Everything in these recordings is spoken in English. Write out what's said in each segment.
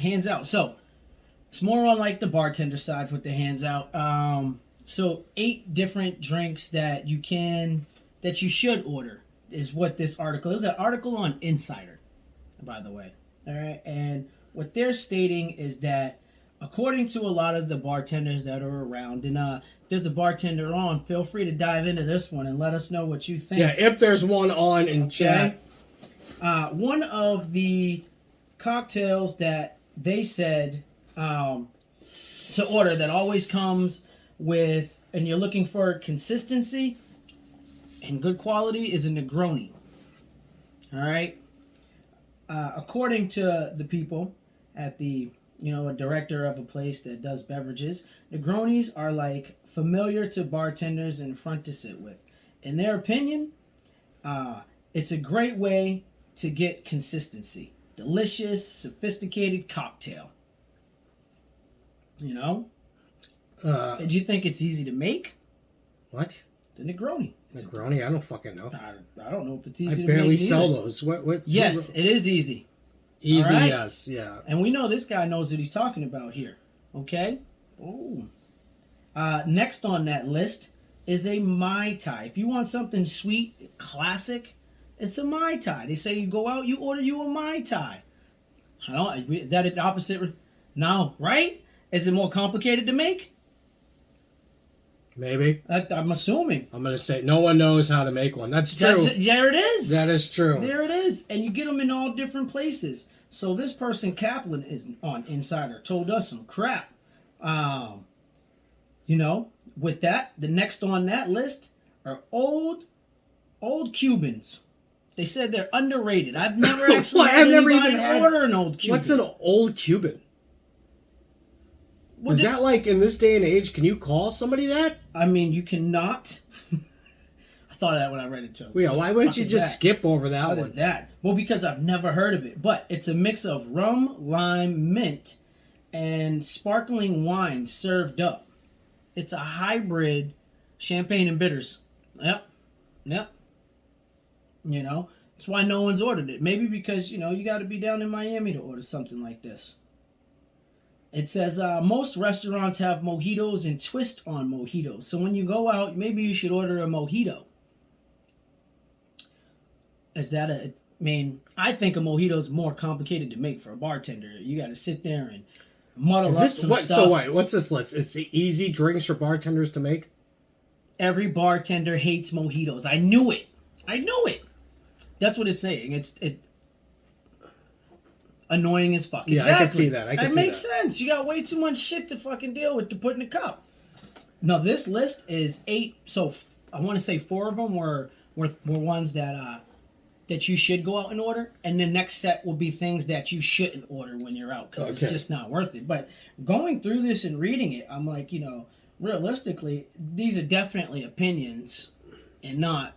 hands out. So it's more on like the bartender side with the hands out. So 8 different drinks that you should order is what this article is. An article on Insider, by the way. All right, and what they're stating is that according to a lot of the bartenders that are around, and there's a bartender on, feel free to dive into this one and let us know what you think. Yeah, if there's one on in chat. One of the cocktails that they said to order that always comes with, and you're looking for consistency and good quality, is a Negroni. All right. According to the people at the, a director of a place that does beverages, Negronis are like familiar to bartenders and front to sit with. In their opinion, it's a great way to get consistency. Delicious, sophisticated cocktail. Did you think it's easy to make? What? The Negroni. Negroni? I don't fucking know. I don't know if it's easy to make. I barely sell those. What? Yes, it is easy. Easy, right? yes, yeah. And we know this guy knows what he's talking about here. Okay? Oh. Next on that list is a Mai Tai. If you want something sweet, classic, it's a Mai Tai. They say you go out, you order you a Mai Tai. Is that the opposite? No, right? Is it more complicated to make? Maybe. I'm assuming. I'm going to say no one knows how to make one. That's true. There it is. That is true. There it is. And you get them in all different places. So this person, Kaplan, is on Insider, told us some crap. With that, the next on that list are old Cubans. They said they're underrated. I've never actually had anybody order an old Cuban. What's an old Cuban? Is that like in this day and age, can you call somebody that? I mean, you cannot. I thought of that when I read it too. Yeah, why wouldn't you just skip over that one? What is that? Well, because I've never heard of it. But it's a mix of rum, lime, mint, and sparkling wine served up. It's a hybrid champagne and bitters. Yep. That's why no one's ordered it. Maybe because, you got to be down in Miami to order something like this. It says most restaurants have mojitos and twist on mojitos. So when you go out, maybe you should order a mojito. I think a mojito is more complicated to make for a bartender. You got to sit there and muddle up some stuff. So wait, what's this list? It's the easy drinks for bartenders to make? Every bartender hates mojitos. I knew it. That's what it's saying. It's annoying as fuck. Yeah, exactly. I can see that. It makes sense. You got way too much shit to fucking deal with to put in a cup. Now, this list is 8. So I want to say 4 of them were ones that you should go out and order, and the next set will be things that you shouldn't order when you're out because it's just not worth it. But going through this and reading it, I'm like, realistically, these are definitely opinions and not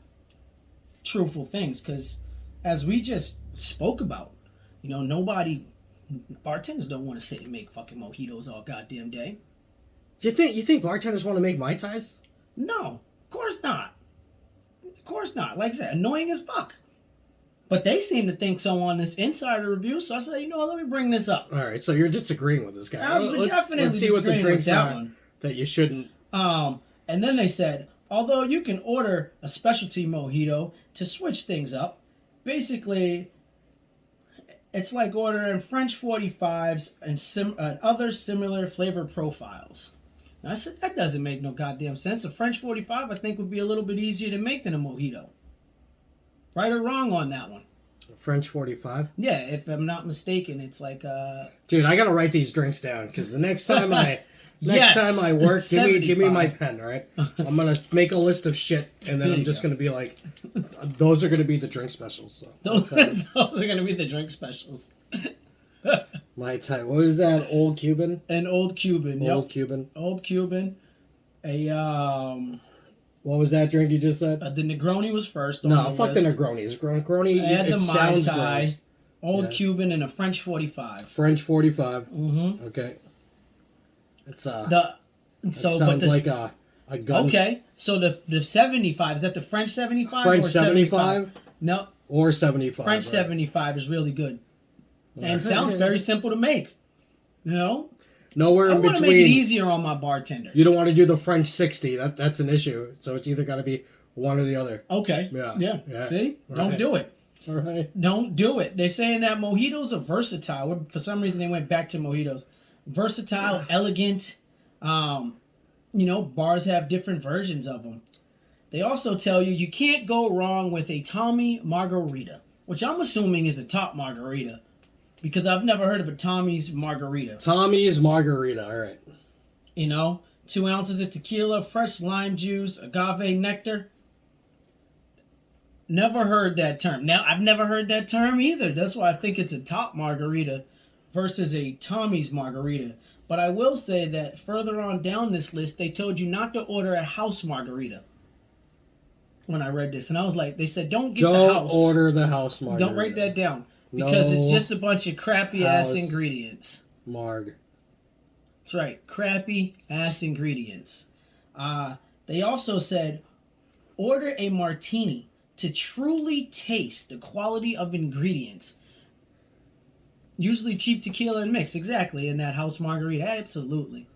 truthful things. Because as we just spoke about, bartenders don't want to sit and make fucking mojitos all goddamn day. You think bartenders want to make Mai Tais? No, of course not. Like I said, annoying as fuck. But they seem to think so on this Insider review, so I said, let me bring this up. All right, so you're disagreeing with this guy. Let's see what the drinks are that you shouldn't. And then they said, although you can order a specialty mojito to switch things up, basically, it's like ordering French 45s and other similar flavor profiles. And I said, that doesn't make no goddamn sense. A French 45, I think, would be a little bit easier to make than a mojito. Right or wrong on that one? French 45? Yeah, if I'm not mistaken, it's like... Dude, I gotta write these drinks down, because the next time I work, give me my pen, all right? I'm gonna make a list of shit, and then I'm just gonna be like, those are gonna be the drink specials. So those are gonna be the drink specials. Mai Tai. What is that? Old Cuban? An old Cuban. Old Cuban. Old Cuban. What was that drink you just said? The Negroni was first. No, fuck list. The Negronis. Negroni. I had the Mai Tai, old Cuban, and a French 45. French 45. Mm-hmm. Okay. It's sounds like a gun. Okay, so the 75 is that the French 75? French 75? No. Or 75. French 75 is really good, and sounds very simple to make. You know? Nowhere I in want to between. make it easier on my bartender. You don't want to do the French 60. That's an issue. So it's either got to be one or the other. Okay. Yeah. See? Right. Don't do it. All right. Don't do it. They're saying that mojitos are versatile. For some reason, they went back to mojitos. Versatile, elegant. Bars have different versions of them. They also tell you can't go wrong with a Tommy Margarita, which I'm assuming is a top margarita, because I've never heard of a Tommy's Margarita. Tommy's Margarita, all right. 2 ounces of tequila, fresh lime juice, agave nectar. Never heard that term. Now, I've never heard that term either. That's why I think it's a top margarita versus a Tommy's Margarita. But I will say that further on down this list, they told you not to order a house margarita. When I read this, and I was like, they said, don't get the house. Don't order the house margarita. Don't write that down. Because it's just a bunch of crappy ass ingredients. Marg. That's right. Crappy ass ingredients. They also said, order a martini to truly taste the quality of ingredients. Usually cheap tequila and mix, exactly, in that house margarita. Absolutely.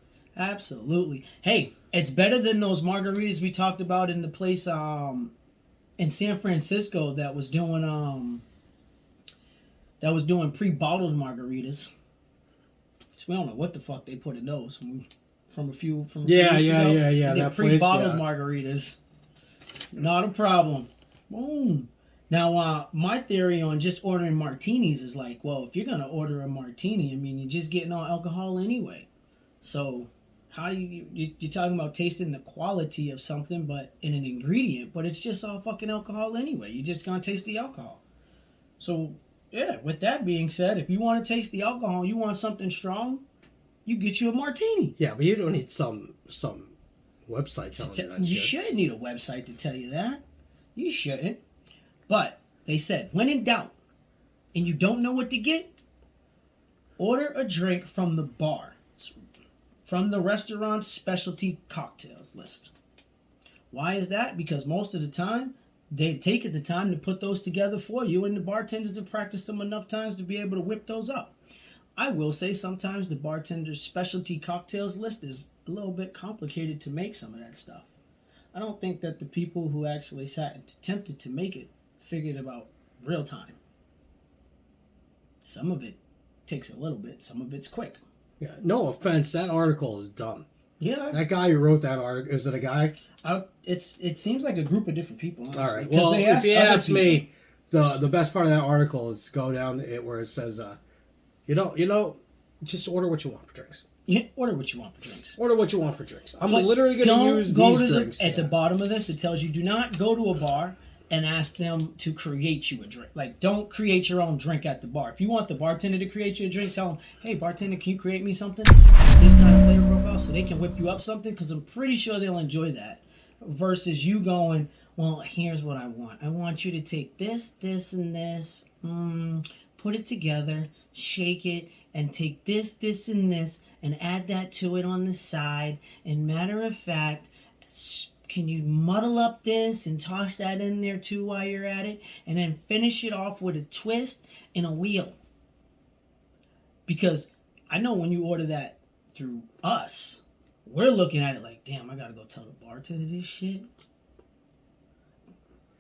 Hey, it's better than those margaritas we talked about in the place in San Francisco that was doing pre-bottled margaritas. We don't know what the fuck they put in those from a few weeks ago. Yeah. That pre-bottled margaritas. Not a problem. Boom. Now, my theory on just ordering martinis is like, well, if you're going to order a martini, I mean, you're just getting all alcohol anyway. So, how do you're talking about tasting the quality of something, but in an ingredient, but it's just all fucking alcohol anyway. You're just going to taste the alcohol. So, yeah, with that being said, if you want to taste the alcohol, you want something strong, you get you a martini. Yeah, but you don't need some website telling you that You shit. shouldn't need a website to tell you that. You shouldn't. But they said, when in doubt and you don't know what to get, order a drink from the bar, from the restaurant's specialty cocktails list. Why is that? Because most of the time, they've taken the time to put those together for you, and the bartenders have practiced them enough times to be able to whip those up. I will say sometimes the bartender's specialty cocktails list is a little bit complicated to make some of that stuff. I don't think that the people who actually sat and attempted to make it figured about real time. Some of it takes a little bit, some of it's quick. Yeah, no offense, that article is dumb. Yeah. That guy who wrote that article, is it a guy? It seems like a group of different people, honestly. All right, well, if you ask me, the best part of that article is go down it where it says, just order what you want for drinks. Yeah, order what you want for drinks. Order what you want for drinks. I'm But literally going to use these drinks. At the bottom of this, it tells you do not go to a bar and ask them to create you a drink. Like, don't create your own drink at the bar. If you want the bartender to create you a drink, tell them, hey, bartender, can you create me something? This kind of flavor profile so they can whip you up something, because I'm pretty sure they'll enjoy that. Versus you going, well, here's what I want. I want you to take this, this, and this, put it together, shake it, and take this, this, and this, and add that to it on the side. And matter of fact, can you muddle up this and toss that in there too while you're at it? And then finish it off with a twist and a wheel. Because I know when you order that through us, we're looking at it like, damn, I gotta go tell the bartender this shit.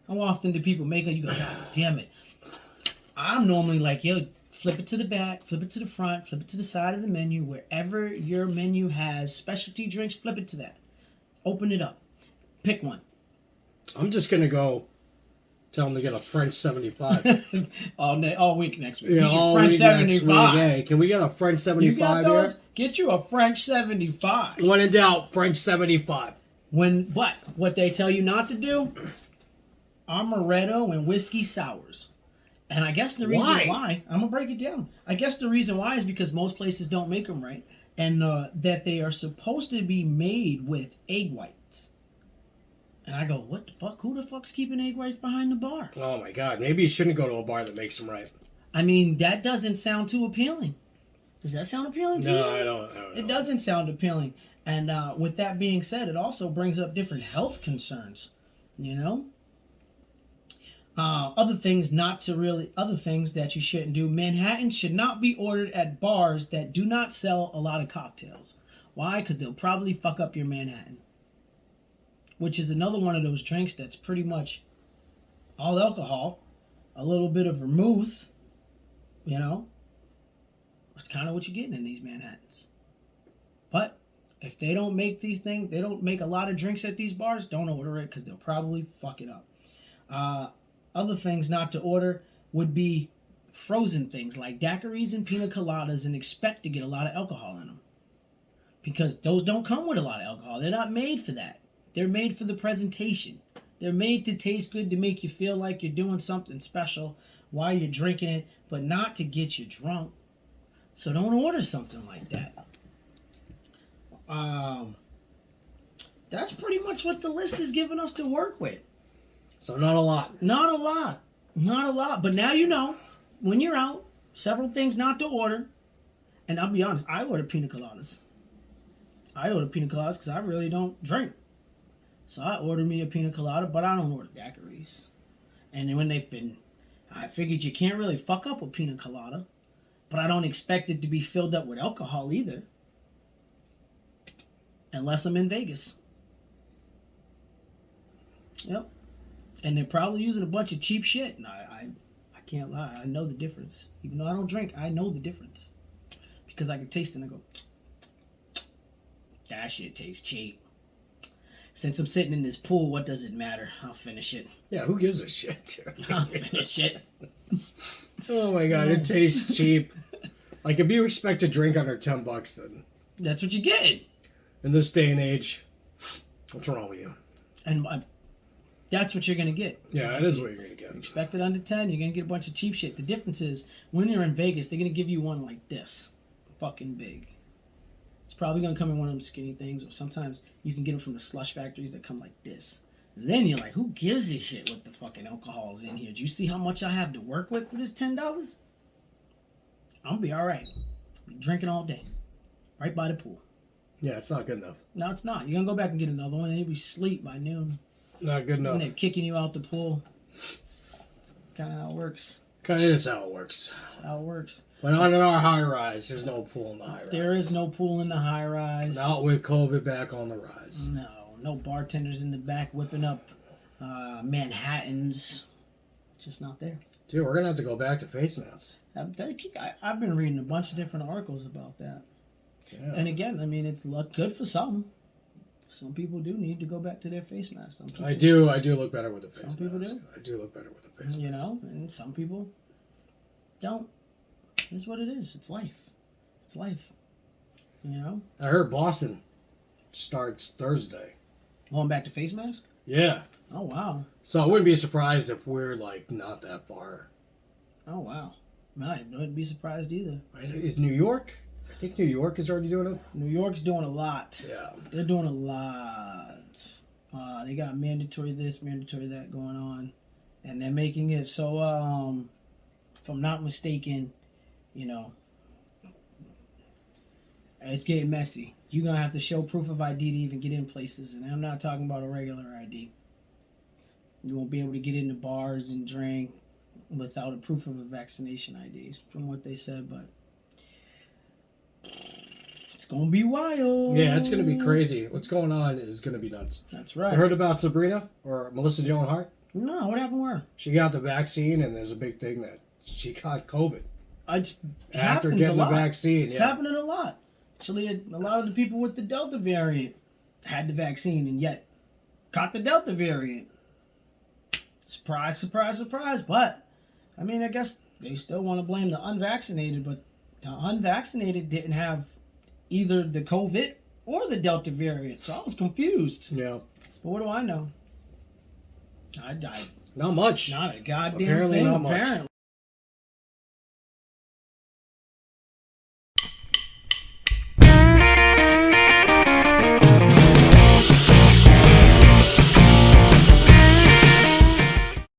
How often do people make it? You go, God damn it. I'm normally like, yo, flip it to the back, flip it to the front, flip it to the side of the menu. Wherever your menu has specialty drinks, flip it to that. Open it up. Pick one. I'm just going to go tell them to get a French 75. all week next week. Yeah, all French week 75. next week. Hey, can we get a French 75 you got here? those? Get you a French 75. When in doubt, French 75. But what they tell you not to do, amaretto and whiskey sours. And I guess the reason why, I'm going to break it down. I guess the reason why is because most places don't make them right. And that they are supposed to be made with egg whites. And I go, what the fuck? Who the fuck's keeping egg whites behind the bar? Oh my God. Maybe you shouldn't go to a bar that makes them right. I mean, that doesn't sound too appealing. Does that sound appealing to you? No, I don't know. It doesn't sound appealing. And with that being said, it also brings up different health concerns, you know? Other things that you shouldn't do. Manhattan should not be ordered at bars that do not sell a lot of cocktails. Why? Because they'll probably fuck up your Manhattan. Which is another one of those drinks that's pretty much all alcohol, a little bit of vermouth, you know. That's kind of what you're getting in these Manhattans. But if they don't make these things, they don't make a lot of drinks at these bars, don't order it because they'll probably fuck it up. Other things not to order would be frozen things like daiquiris and pina coladas and expect to get a lot of alcohol in them. Because those don't come with a lot of alcohol. They're not made for that. They're made for the presentation. They're made to taste good, to make you feel like you're doing something special while you're drinking it, but not to get you drunk. So don't order something like that. That's pretty much what the list is giving us to work with. So not a lot. Not a lot. Not a lot. But now you know, when you're out, several things not to order. And I'll be honest, I order pina coladas. I order pina coladas because I really don't drink. So I order me a pina colada, but I don't order daiquiris. And then when I figured you can't really fuck up a pina colada, but I don't expect it to be filled up with alcohol either. Unless I'm in Vegas. Yep. And they're probably using a bunch of cheap shit. And I can't lie. I know the difference. Even though I don't drink, I know the difference. Because I can taste it and I go, that shit tastes cheap. Since I'm sitting in this pool, what does it matter? I'll finish it. Yeah, who gives a shit? I'll finish it. Oh my god, it tastes cheap. Like, if you expect to drink under $10, then that's what you get. In this day and age, what's wrong with you? And that's what you're going to get. Yeah, that is what you're going to get. Expect it under 10, you're going to get a bunch of cheap shit. The difference is, when you're in Vegas, they're going to give you one like this. Fucking big. It's probably going to come in one of them skinny things, or sometimes you can get them from the slush factories that come like this. And then you're like, who gives a shit what the fucking alcohol's in here? Do you see how much I have to work with for this $10? I'm going to be all right. I'll be drinking all day. Right by the pool. Yeah, it's not good enough. No, it's not. You're going to go back and get another one, and you'll be asleep by noon. Not good enough. And they're kicking you out the pool. That's kind of how it works. Kind of is how it works. That's how it works. But on our high rise, there's no pool in the high rise. There is no pool in the high rise. Not with COVID back on the rise. No bartenders in the back whipping up Manhattans. Just not there. Dude, we're going to have to go back to face masks. I've been reading a bunch of different articles about that. Yeah. And again, I mean, it's good for some. Some people do need to go back to their face mask. Some people, I do look better with a face mask. Some people do. I do look better with a face mask. You know, and some people don't. It's what it is. It's life. It's life. You know? I heard Boston starts Thursday. Going back to face mask? Yeah. Oh, wow. So I wouldn't be surprised if we're, like, not that far. Oh, wow. I wouldn't be surprised either. Is New York? I think New York is already doing it. New York's doing a lot. Yeah. They're doing a lot. They got mandatory this, mandatory that going on. And they're making it so, if I'm not mistaken, you know, it's getting messy. You're going to have to show proof of ID to even get in places. And I'm not talking about a regular ID. You won't be able to get into bars and drink without a proof of a vaccination ID, from what they said. But it's going to be wild. Yeah, it's going to be crazy. What's going on is going to be nuts. That's right. You heard about Sabrina or Melissa Joan Hart? No, what happened to her? She got the vaccine, and there's a big thing that she got COVID. After getting the vaccine, It's happening a lot. Actually, a lot of the people with the Delta variant had the vaccine and yet caught the Delta variant. Surprise, surprise, surprise. But, I mean, I guess they still want to blame the unvaccinated, but the unvaccinated didn't have either the COVID or the Delta variant, so I was confused. Yeah. But what do I know? I died. Not much. Not a goddamn Apparently thing, not much. apparently.